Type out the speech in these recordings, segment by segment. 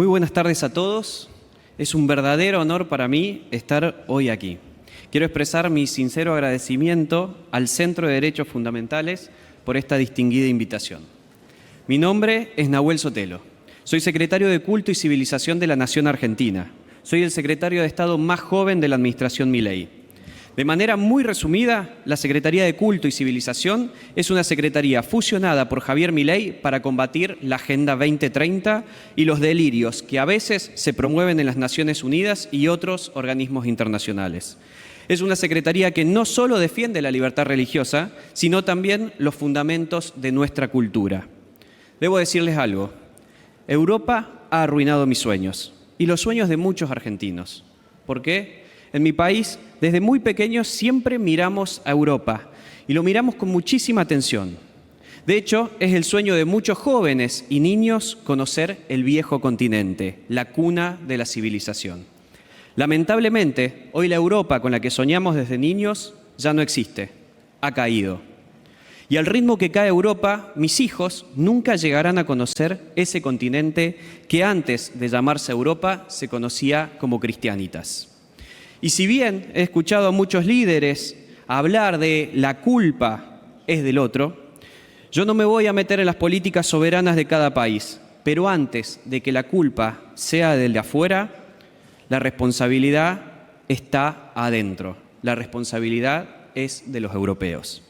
Muy buenas tardes a todos. Es un verdadero honor para mí estar hoy aquí. Quiero expresar mi sincero agradecimiento al Centro de Derechos Fundamentales por esta distinguida invitación. Mi nombre es Nahuel Sotelo. Soy secretario de Culto y Civilización de la Nación Argentina. Soy el secretario de Estado más joven de la administración Milei. De manera muy resumida, la Secretaría de Culto y Civilización es una secretaría fusionada por Javier Milei para combatir la Agenda 2030 y los delirios que a veces se promueven en las Naciones Unidas y otros organismos internacionales. Es una secretaría que no solo defiende la libertad religiosa, sino también los fundamentos de nuestra cultura. Debo decirles algo. Europa ha arruinado mis sueños y los sueños de muchos argentinos. ¿Por qué? En mi país, desde muy pequeños, siempre miramos a Europa y lo miramos con muchísima atención. De hecho, es el sueño de muchos jóvenes y niños conocer el viejo continente, la cuna de la civilización. Lamentablemente, hoy la Europa con la que soñamos desde niños ya no existe, ha caído. Y al ritmo que cae Europa, mis hijos nunca llegarán a conocer ese continente que antes de llamarse Europa se conocía como Cristianitas. Y si bien he escuchado a muchos líderes hablar de la culpa es del otro, yo no me voy a meter en las políticas soberanas de cada país, pero antes de que la culpa sea del de afuera, la responsabilidad está adentro. La responsabilidad es de los europeos.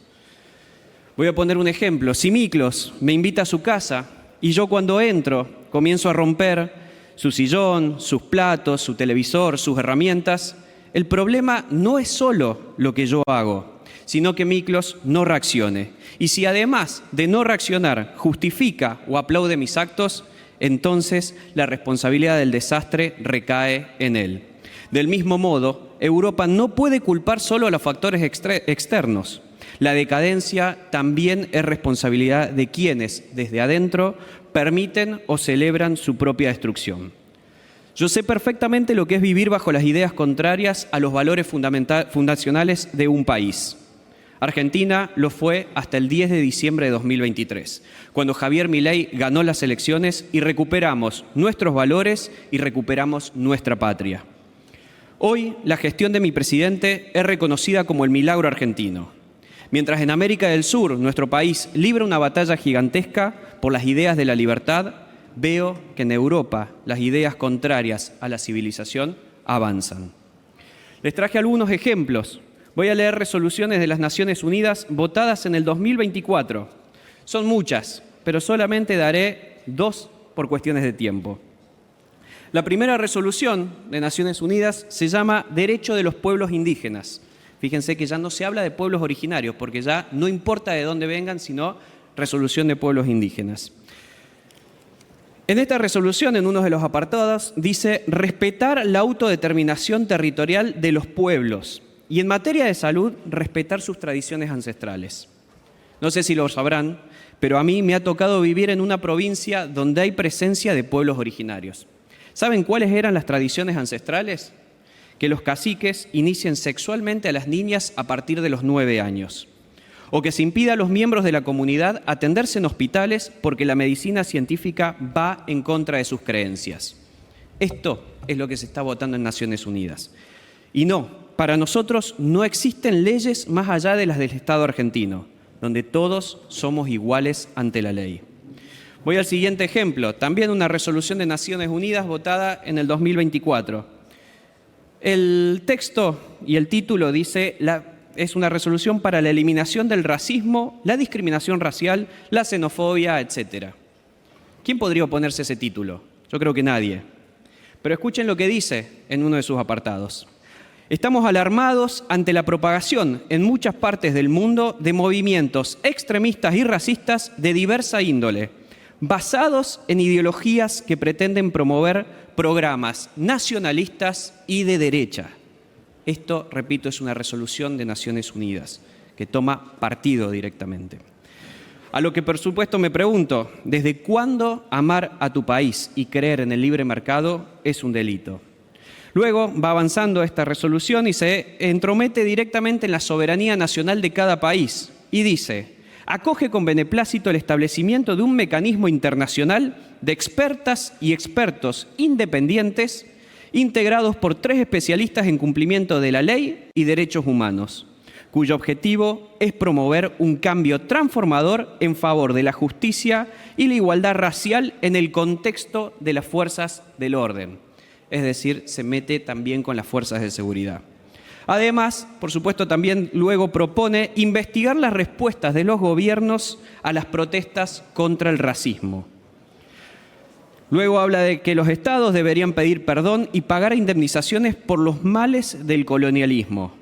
Voy a poner un ejemplo. Si Miklos me invita a su casa y yo cuando entro comienzo a romper su sillón, sus platos, su televisor, sus herramientas, el problema no es solo lo que yo hago, sino que Miklos no reaccione. Y si además de no reaccionar justifica o aplaude mis actos, entonces la responsabilidad del desastre recae en él. Del mismo modo, Europa no puede culpar solo a los factores externos. La decadencia también es responsabilidad de quienes, desde adentro, permiten o celebran su propia destrucción. Yo sé perfectamente lo que es vivir bajo las ideas contrarias a los valores fundacionales de un país. Argentina lo fue hasta el 10 de diciembre de 2023, cuando Javier Milei ganó las elecciones y recuperamos nuestros valores y recuperamos nuestra patria. Hoy, la gestión de mi presidente es reconocida como el milagro argentino. Mientras en América del Sur, nuestro país libra una batalla gigantesca por las ideas de la libertad, veo que en Europa las ideas contrarias a la civilización avanzan. Les traje algunos ejemplos. Voy a leer resoluciones de las Naciones Unidas votadas en el 2024. Son muchas, pero solamente daré 2 por cuestiones de tiempo. La primera resolución de Naciones Unidas se llama Derecho de los Pueblos Indígenas. Fíjense que ya no se habla de pueblos originarios, porque ya no importa de dónde vengan, sino resolución de pueblos indígenas. En esta resolución, en uno de los apartados, dice respetar la autodeterminación territorial de los pueblos y en materia de salud, respetar sus tradiciones ancestrales. No sé si lo sabrán, pero a mí me ha tocado vivir en una provincia donde hay presencia de pueblos originarios. ¿Saben cuáles eran las tradiciones ancestrales? Que los caciques inicien sexualmente a las niñas a partir de los 9 años. O que se impida a los miembros de la comunidad atenderse en hospitales porque la medicina científica va en contra de sus creencias. Esto es lo que se está votando en Naciones Unidas. Y no, para nosotros no existen leyes más allá de las del Estado argentino, donde todos somos iguales ante la ley. Voy al siguiente ejemplo, también una resolución de Naciones Unidas votada en el 2024. El texto y el título dice es una resolución para la eliminación del racismo, la discriminación racial, la xenofobia, etc. ¿Quién podría oponerse a ese título? Yo creo que nadie. Pero escuchen lo que dice en uno de sus apartados. Estamos alarmados ante la propagación en muchas partes del mundo de movimientos extremistas y racistas de diversa índole, basados en ideologías que pretenden promover programas nacionalistas y de derecha. Esto, repito, es una resolución de Naciones Unidas que toma partido directamente. A lo que, por supuesto, me pregunto, ¿desde cuándo amar a tu país y creer en el libre mercado es un delito? Luego va avanzando esta resolución y se entromete directamente en la soberanía nacional de cada país y dice: acoge con beneplácito el establecimiento de un mecanismo internacional de expertas y expertos independientes integrados por 3 especialistas en cumplimiento de la ley y derechos humanos, cuyo objetivo es promover un cambio transformador en favor de la justicia y la igualdad racial en el contexto de las fuerzas del orden. Es decir, se mete también con las fuerzas de seguridad. Además, por supuesto, también luego propone investigar las respuestas de los gobiernos a las protestas contra el racismo. Luego habla de que los estados deberían pedir perdón y pagar indemnizaciones por los males del colonialismo.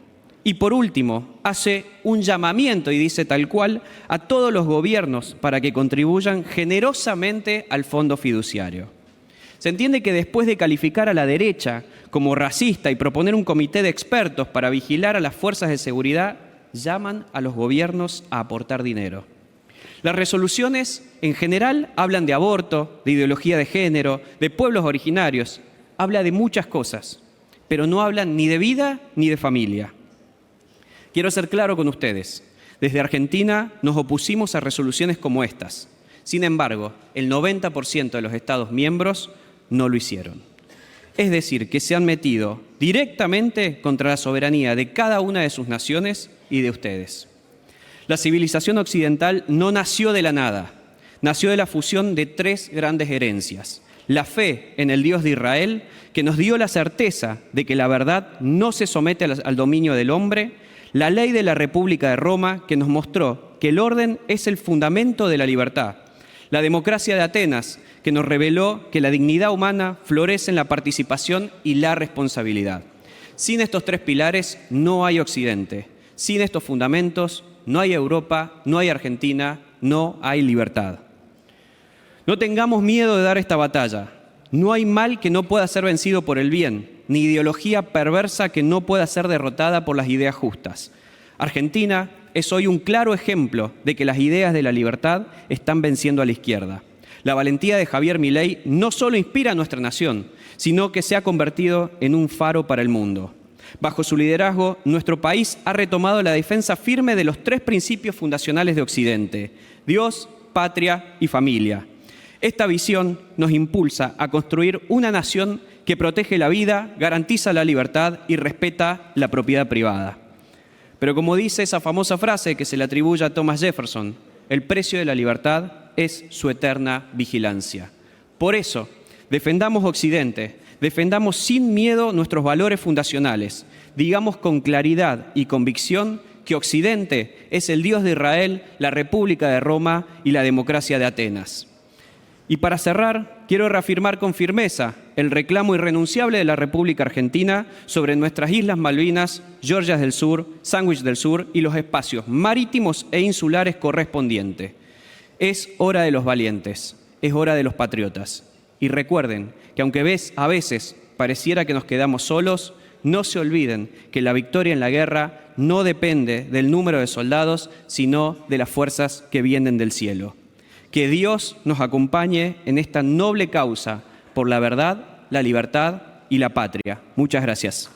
Y por último, hace un llamamiento, y dice tal cual, a todos los gobiernos para que contribuyan generosamente al fondo fiduciario. Se entiende que después de calificar a la derecha como racista y proponer un comité de expertos para vigilar a las fuerzas de seguridad, llaman a los gobiernos a aportar dinero. Las resoluciones, en general, hablan de aborto, de ideología de género, de pueblos originarios. Habla de muchas cosas, pero no hablan ni de vida ni de familia. Quiero ser claro con ustedes. Desde Argentina nos opusimos a resoluciones como estas. Sin embargo, el 90% de los Estados miembros no lo hicieron. Es decir, que se han metido directamente contra la soberanía de cada una de sus naciones y de ustedes. La civilización occidental no nació de la nada, nació de la fusión de 3 grandes herencias. La fe en el Dios de Israel, que nos dio la certeza de que la verdad no se somete al dominio del hombre, la ley de la República de Roma, que nos mostró que el orden es el fundamento de la libertad, la democracia de Atenas, que nos reveló que la dignidad humana florece en la participación y la responsabilidad. Sin estos 3 pilares no hay Occidente. Sin estos fundamentos no hay Europa, no hay Argentina, no hay libertad. No tengamos miedo de dar esta batalla. No hay mal que no pueda ser vencido por el bien, ni ideología perversa que no pueda ser derrotada por las ideas justas. Argentina es hoy un claro ejemplo de que las ideas de la libertad están venciendo a la izquierda. La valentía de Javier Milei no solo inspira a nuestra nación, sino que se ha convertido en un faro para el mundo. Bajo su liderazgo, nuestro país ha retomado la defensa firme de los 3 principios fundacionales de Occidente: Dios, patria y familia. Esta visión nos impulsa a construir una nación que protege la vida, garantiza la libertad y respeta la propiedad privada. Pero como dice esa famosa frase que se le atribuye a Thomas Jefferson, el precio de la libertad es su eterna vigilancia. Por eso, defendamos Occidente, defendamos sin miedo nuestros valores fundacionales, digamos con claridad y convicción que Occidente es el Dios de Israel, la República de Roma y la democracia de Atenas. Y para cerrar, quiero reafirmar con firmeza el reclamo irrenunciable de la República Argentina sobre nuestras Islas Malvinas, Georgias del Sur, Sandwich del Sur y los espacios marítimos e insulares correspondientes. Es hora de los valientes, es hora de los patriotas. Y recuerden que aunque a veces pareciera que nos quedamos solos, no se olviden que la victoria en la guerra no depende del número de soldados, sino de las fuerzas que vienen del cielo. Que Dios nos acompañe en esta noble causa por la verdad, la libertad y la patria. Muchas gracias.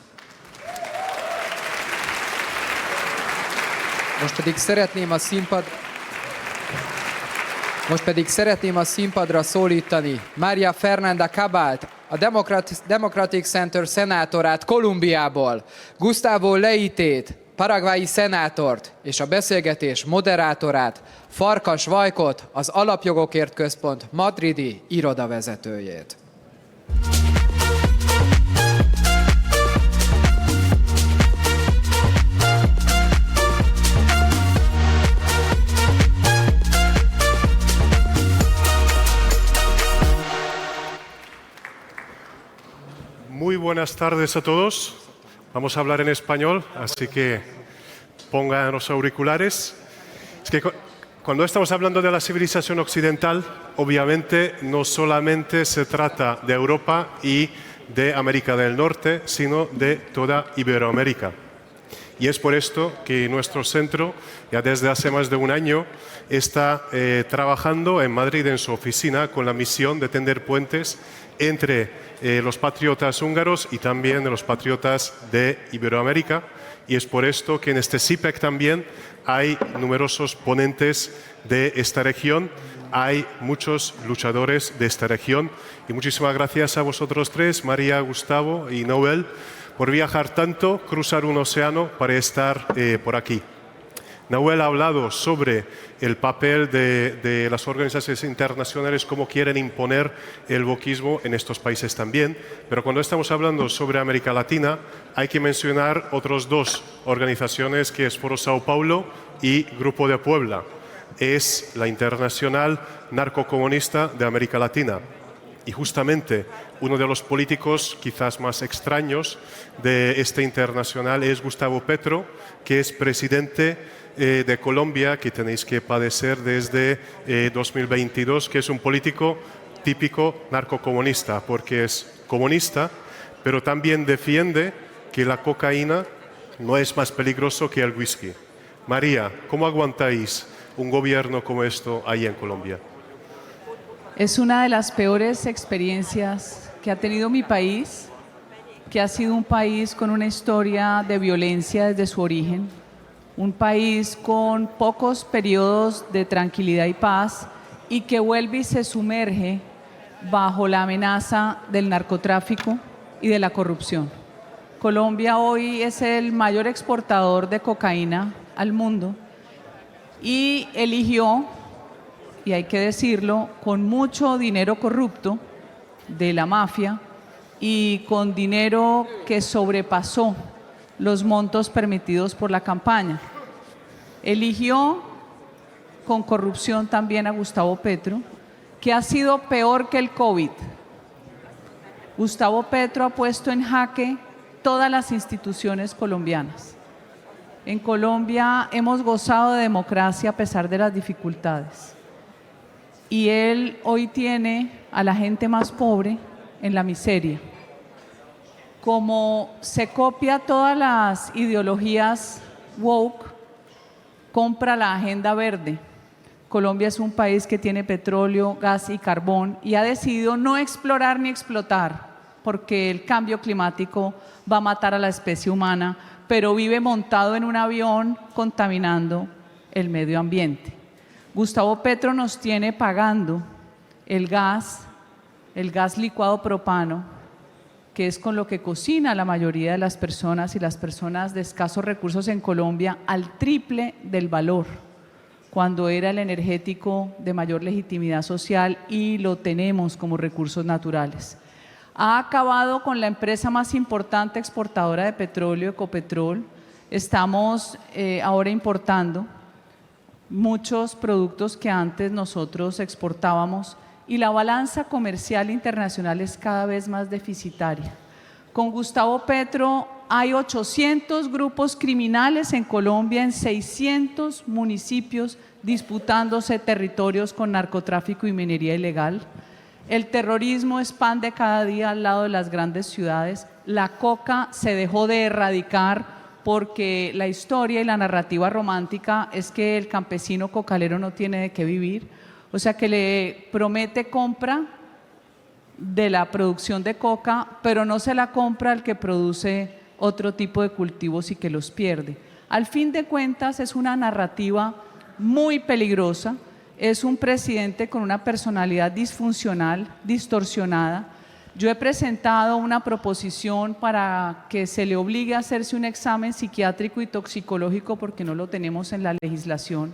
Most pedig szeretném a színpadra szólítani Maria Fernanda Cabalt, a Democratic Center szenátorát Kolumbiából, Gustavo Leitét, paraguayi szenátort és a beszélgetés moderátorát, Farkas Vajkot, az Alapjogokért Központ madridi irodavezetőjét. Muy buenas tardes a todos. Vamos a hablar en español, así que pongan los auriculares. Es que cuando estamos hablando de la civilización occidental, obviamente no solamente se trata de Europa y de América del Norte, sino de toda Iberoamérica. Y es por esto que nuestro centro, ya desde hace más de un año, está trabajando en Madrid en su oficina con la misión de tender puentes entre los patriotas húngaros y también los patriotas de Iberoamérica. Y es por esto que en este CIPEC también hay numerosos ponentes de esta región, hay muchos luchadores de esta región. Y muchísimas gracias a vosotros tres, María, Gustavo y Noel, por viajar tanto, cruzar un océano para estar por aquí. Nahuel ha hablado sobre el papel de las organizaciones internacionales, cómo quieren imponer el wokismo en estos países también, pero cuando estamos hablando sobre América Latina hay que mencionar otros dos organizaciones, que es Foro Sao Paulo y Grupo de Puebla. Es la Internacional Narcocomunista de América Latina. Y justamente uno de los políticos quizás más extraños de esta internacional es Gustavo Petro, que es presidente de Colombia, que tenéis que padecer desde 2022, que es un político típico narcocomunista, porque es comunista, pero también defiende que la cocaína no es más peligroso que el whisky. María, ¿cómo aguantáis un gobierno como esto ahí en Colombia? Es una de las peores experiencias que ha tenido mi país, que ha sido un país con una historia de violencia desde su origen, un país con pocos periodos de tranquilidad y paz y que vuelve y se sumerge bajo la amenaza del narcotráfico y de la corrupción. Colombia hoy es el mayor exportador de cocaína al mundo y eligió, y hay que decirlo, con mucho dinero corrupto de la mafia y con dinero que sobrepasó los montos permitidos por la campaña. Eligió con corrupción también a Gustavo Petro, que ha sido peor que el COVID. Gustavo Petro ha puesto en jaque todas las instituciones colombianas. En Colombia hemos gozado de democracia a pesar de las dificultades. Y él hoy tiene a la gente más pobre en la miseria. Como se copia todas las ideologías woke, compra la agenda verde. Colombia es un país que tiene petróleo, gas y carbón y ha decidido no explorar ni explotar porque el cambio climático va a matar a la especie humana, pero vive montado en un avión contaminando el medio ambiente. Gustavo Petro nos tiene pagando el gas licuado propano, que es con lo que cocina la mayoría de las personas y las personas de escasos recursos en Colombia, al triple del valor, cuando era el energético de mayor legitimidad social y lo tenemos como recursos naturales. Ha acabado con la empresa más importante exportadora de petróleo, Ecopetrol. Estamos ahora importando muchos productos que antes nosotros exportábamos y la balanza comercial internacional es cada vez más deficitaria. Con Gustavo Petro hay 800 grupos criminales en Colombia, en 600 municipios disputándose territorios con narcotráfico y minería ilegal. El terrorismo es pan de cada día al lado de las grandes ciudades. La coca se dejó de erradicar porque la historia y la narrativa romántica es que el campesino cocalero no tiene de qué vivir, o sea que le promete compra de la producción de coca, pero no se la compra al que produce otro tipo de cultivos y que los pierde. Al fin de cuentas es una narrativa muy peligrosa, es un presidente con una personalidad disfuncional, distorsionada. Yo he presentado una proposición para que se le obligue a hacerse un examen psiquiátrico y toxicológico porque no lo tenemos en la legislación.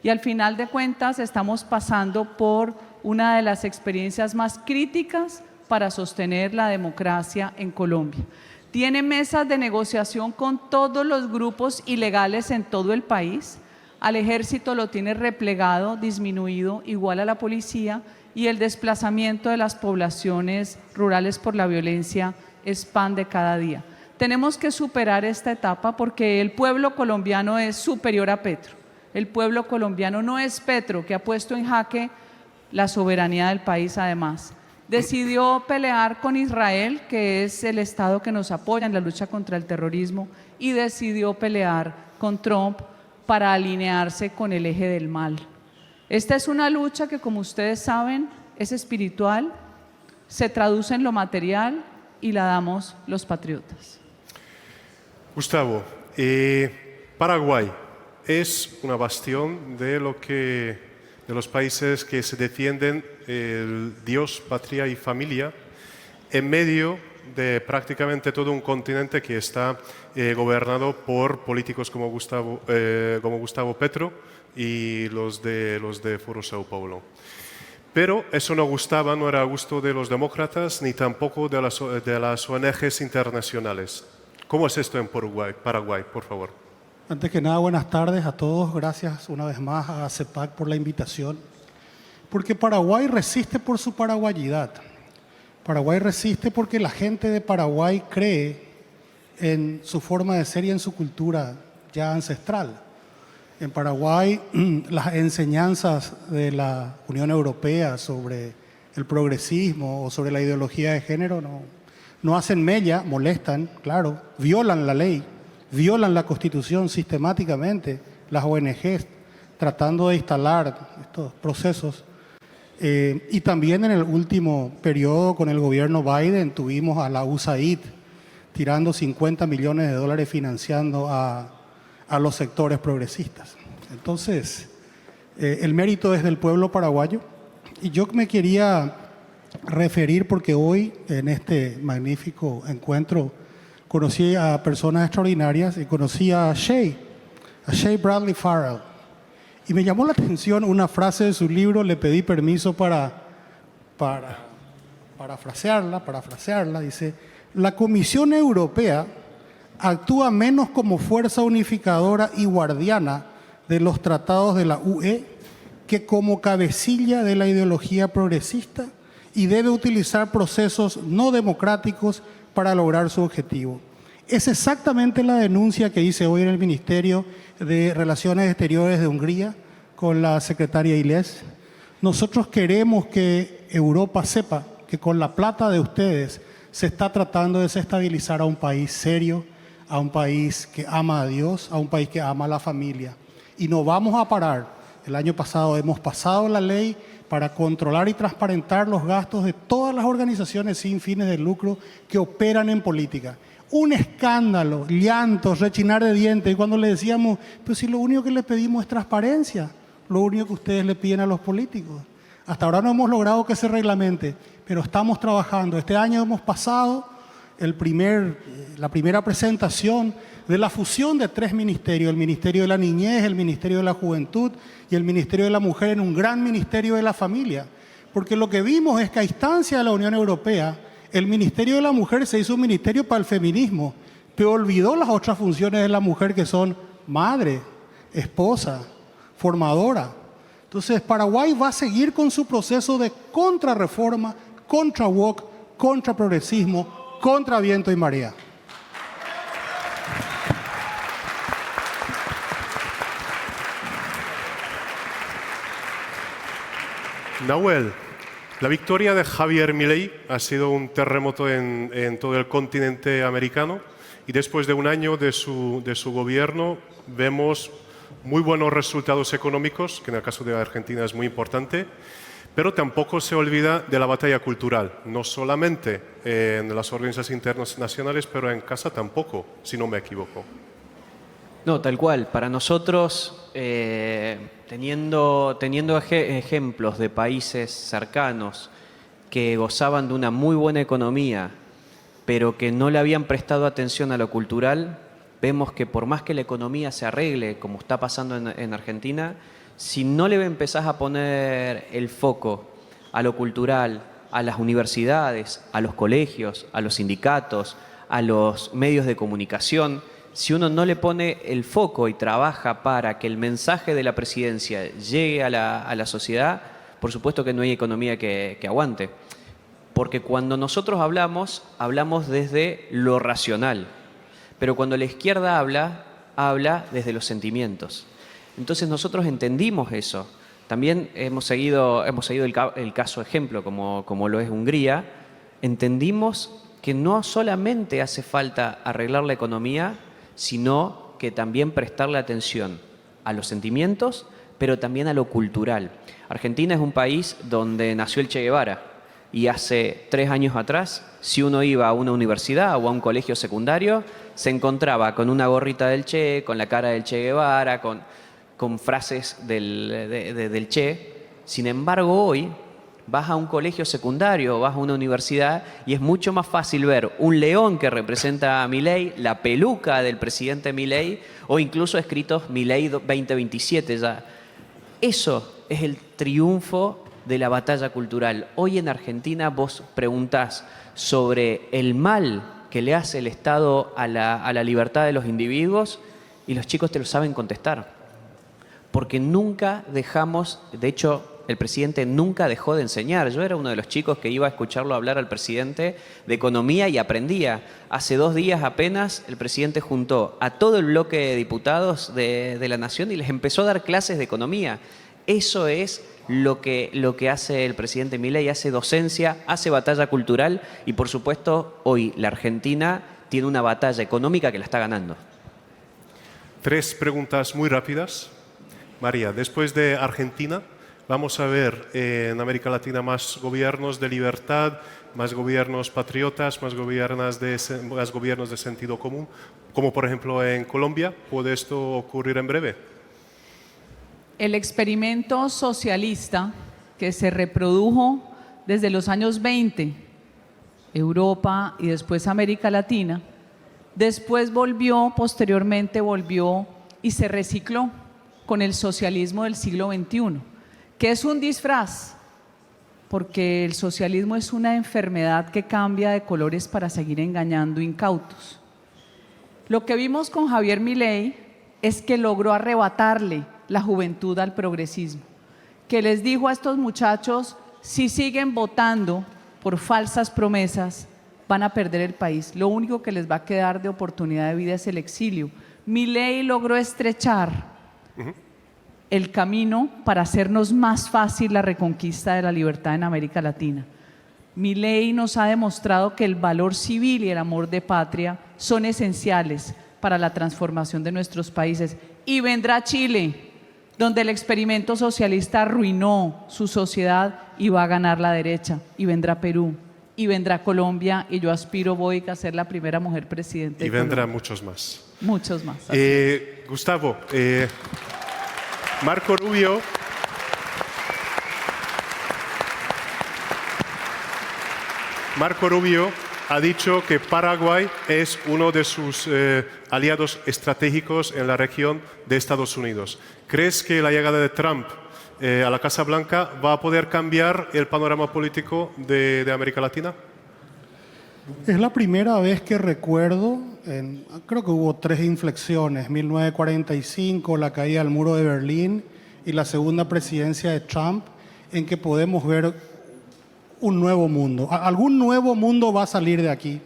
Y al final de cuentas estamos pasando por una de las experiencias más críticas para sostener la democracia en Colombia. Tiene mesas de negociación con todos los grupos ilegales en todo el país. Al ejército lo tiene replegado, disminuido, igual a la policía, y el desplazamiento de las poblaciones rurales por la violencia es pan de cada día. Tenemos que superar esta etapa porque el pueblo colombiano es superior a Petro. El pueblo colombiano no es Petro, que ha puesto en jaque la soberanía del país además. Decidió pelear con Israel, que es el Estado que nos apoya en la lucha contra el terrorismo, y decidió pelear con Trump para alinearse con el eje del mal. Esta es una lucha que, como ustedes saben, es espiritual, se traduce en lo material y la damos los patriotas. Gustavo, Paraguay es una bastión de los países que se defienden el Dios, patria y familia en medio de prácticamente todo un continente que está gobernado por políticos como Gustavo Petro y los de Foro São Paulo. Pero eso no era a gusto de los demócratas ni tampoco de las ONGs internacionales. ¿Cómo es esto en Paraguay, por favor? Antes que nada, buenas tardes a todos. Gracias una vez más a CEPAC por la invitación. Porque Paraguay resiste por su paraguayidad. Paraguay resiste porque la gente de Paraguay cree en su forma de ser y en su cultura ya ancestral. En Paraguay, las enseñanzas de la Unión Europea sobre el progresismo o sobre la ideología de género no hacen mella, molestan, claro, violan la ley, violan la Constitución sistemáticamente, las ONGs tratando de instalar estos procesos. Y también en el último periodo con el gobierno Biden tuvimos a la USAID tirando 50 millones de dólares financiando a los sectores progresistas. Entonces, el mérito es del pueblo paraguayo. Y yo me quería referir porque hoy en este magnífico encuentro conocí a personas extraordinarias y conocí a Shea Bradley Farrell. Y me llamó la atención una frase de su libro, le pedí permiso para parafrasearla, dice: la Comisión Europea actúa menos como fuerza unificadora y guardiana de los tratados de la UE que como cabecilla de la ideología progresista y debe utilizar procesos no democráticos para lograr su objetivo. Es exactamente la denuncia que hice hoy en el Ministerio de Relaciones Exteriores de Hungría con la secretaria Ilés. Nosotros queremos que Europa sepa que con la plata de ustedes se está tratando de desestabilizar a un país serio, a un país que ama a Dios, a un país que ama a la familia. Y no vamos a parar. El año pasado hemos pasado la ley para controlar y transparentar los gastos de todas las organizaciones sin fines de lucro que operan en política. Un escándalo, llantos, rechinar de dientes. Y cuando le decíamos, pues si lo único que le pedimos es transparencia, lo único que ustedes le piden a los políticos. Hasta ahora no hemos logrado que se reglamente, pero estamos trabajando. Este año hemos pasado la primera presentación de la fusión de 3 ministerios, el Ministerio de la Niñez, el Ministerio de la Juventud y el Ministerio de la Mujer en un gran Ministerio de la Familia. Porque lo que vimos es que a instancia de la Unión Europea, el Ministerio de la Mujer se hizo un ministerio para el feminismo, pero olvidó las otras funciones de la mujer que son madre, esposa, formadora. Entonces Paraguay va a seguir con su proceso de contrarreforma, contra woke, contra progresismo, contra viento y marea. Nahuel, la victoria de Javier Milei ha sido un terremoto en todo el continente americano y después de un año de su gobierno vemos muy buenos resultados económicos, que en el caso de Argentina es muy importante, pero tampoco se olvida de la batalla cultural, no solamente en las organizaciones internacionales, pero en casa tampoco, si no me equivoco. No, tal cual. Para nosotros, teniendo ejemplos de países cercanos que gozaban de una muy buena economía, pero que no le habían prestado atención a lo cultural, vemos que por más que la economía se arregle, como está pasando en Argentina, si no le empezás a poner el foco a lo cultural, a las universidades, a los colegios, a los sindicatos, a los medios de comunicación, si uno no le pone el foco y trabaja para que el mensaje de la presidencia llegue a la sociedad, por supuesto que no hay economía que aguante. Porque cuando nosotros hablamos desde lo racional, pero cuando la izquierda habla desde los sentimientos. Entonces nosotros entendimos eso. También hemos seguido el caso ejemplo, como lo es Hungría. Entendimos que no solamente hace falta arreglar la economía, sino que también prestarle atención a los sentimientos, pero también a lo cultural. Argentina es un país donde nació el Che Guevara y hace 3 años atrás, si uno iba a una universidad o a un colegio secundario, se encontraba con una gorrita del Che, con la cara del Che Guevara, con frases del Che. Sin embargo, hoy vas a un colegio secundario, vas a una universidad y es mucho más fácil ver un león que representa a Milei, la peluca del presidente Milei o incluso escritos Milei 2027 ya. Eso es el triunfo de la batalla cultural. Hoy en Argentina vos preguntás sobre el mal que le hace el Estado a la libertad de los individuos y los chicos te lo saben contestar. Porque nunca dejamos, de hecho, el presidente nunca dejó de enseñar. Yo era uno de los chicos que iba a escucharlo hablar al presidente de economía y aprendía. Hace 2 días apenas el presidente juntó a todo el bloque de diputados de la Nación y les empezó a dar clases de economía. Eso es lo que hace el presidente Milei, hace docencia, hace batalla cultural y por supuesto hoy la Argentina tiene una batalla económica que la está ganando. 3 preguntas muy rápidas. María, después de Argentina, vamos a ver en América Latina más gobiernos de libertad, más gobiernos patriotas, más gobiernos de sentido común, como por ejemplo en Colombia. ¿Puede esto ocurrir en breve? El experimento socialista que se reprodujo desde los años 20, Europa y después América Latina, después posteriormente volvió y se recicló con el socialismo del siglo XXI, que es un disfraz, porque el socialismo es una enfermedad que cambia de colores para seguir engañando incautos. Lo que vimos con Javier Milei es que logró arrebatarle la juventud al progresismo, que les dijo a estos muchachos, si siguen votando por falsas promesas, van a perder el país. Lo único que les va a quedar de oportunidad de vida es el exilio. Milei logró estrechar el camino para hacernos más fácil la reconquista de la libertad en América Latina. Milei nos ha demostrado que el valor civil y el amor de patria son esenciales para la transformación de nuestros países. Y vendrá Chile, donde el experimento socialista arruinó su sociedad y va a ganar la derecha. Y vendrá Perú, y vendrá Colombia, y yo aspiro, voy a ser la primera mujer presidente de Colombia. Y vendrán muchos más. Muchos más. Gustavo, Marco Rubio ha dicho que Paraguay es uno de sus aliados estratégicos en la región de Estados Unidos. ¿Crees que la llegada de Trump a la Casa Blanca va a poder cambiar el panorama político de América Latina? Es la primera vez que recuerdo, creo que hubo 3 inflexiones, 1945, la caída del muro de Berlín y la segunda presidencia de Trump, en que podemos ver un nuevo mundo. Algún nuevo mundo va a salir de aquí.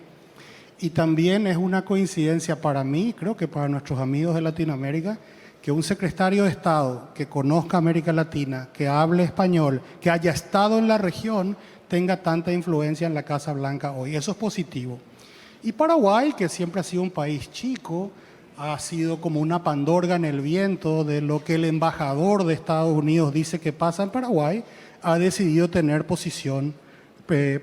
Y también es una coincidencia para mí, creo que para nuestros amigos de Latinoamérica, que un secretario de Estado que conozca América Latina, que hable español, que haya estado en la región, tenga tanta influencia en la Casa Blanca hoy. Eso es positivo. Y Paraguay, que siempre ha sido un país chico, ha sido como una pandorga en el viento de lo que el embajador de Estados Unidos dice que pasa en Paraguay, ha decidido tener posición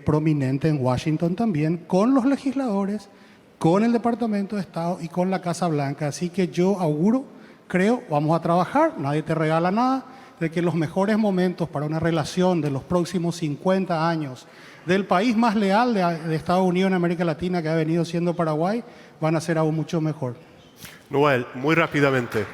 prominente en Washington también, con los legisladores, con el Departamento de Estado y con la Casa Blanca. Así que yo auguro, creo, vamos a trabajar, nadie te regala nada, de que los mejores momentos para una relación de los próximos 50 años del país más leal de Estados Unidos en América Latina que ha venido siendo Paraguay, van a ser aún mucho mejor. Noel, muy rápidamente.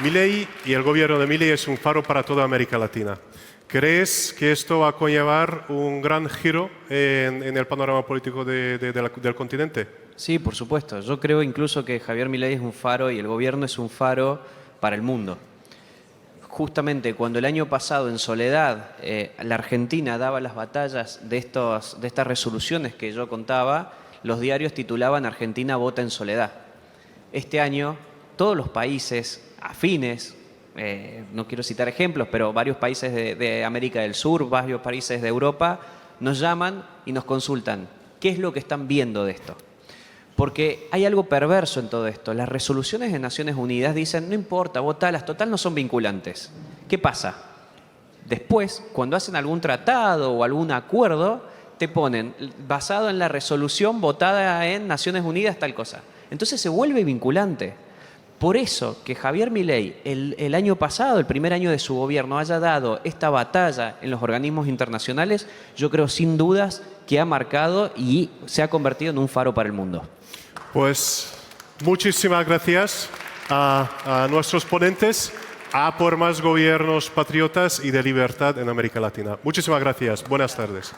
Milei y el gobierno de Milei es un faro para toda América Latina. ¿Crees que esto va a conllevar un gran giro en el panorama político del continente? Sí, por supuesto. Yo creo incluso que Javier Milei es un faro y el gobierno es un faro para el mundo. Justamente cuando el año pasado en soledad la Argentina daba las batallas de estas resoluciones que yo contaba, los diarios titulaban Argentina vota en soledad. Este año todos los países afines, no quiero citar ejemplos, pero varios países de América del Sur, varios países de Europa, nos llaman y nos consultan qué es lo que están viendo de esto. Porque hay algo perverso en todo esto. Las resoluciones de Naciones Unidas dicen, no importa, votalas, total no son vinculantes. ¿Qué pasa? Después, cuando hacen algún tratado o algún acuerdo, te ponen, basado en la resolución votada en Naciones Unidas, tal cosa. Entonces se vuelve vinculante. Por eso que Javier Milei el año pasado, el primer año de su gobierno, haya dado esta batalla en los organismos internacionales, yo creo sin dudas que ha marcado y se ha convertido en un faro para el mundo. Pues muchísimas gracias a nuestros ponentes, a por más gobiernos patriotas y de libertad en América Latina. Muchísimas gracias. Buenas tardes.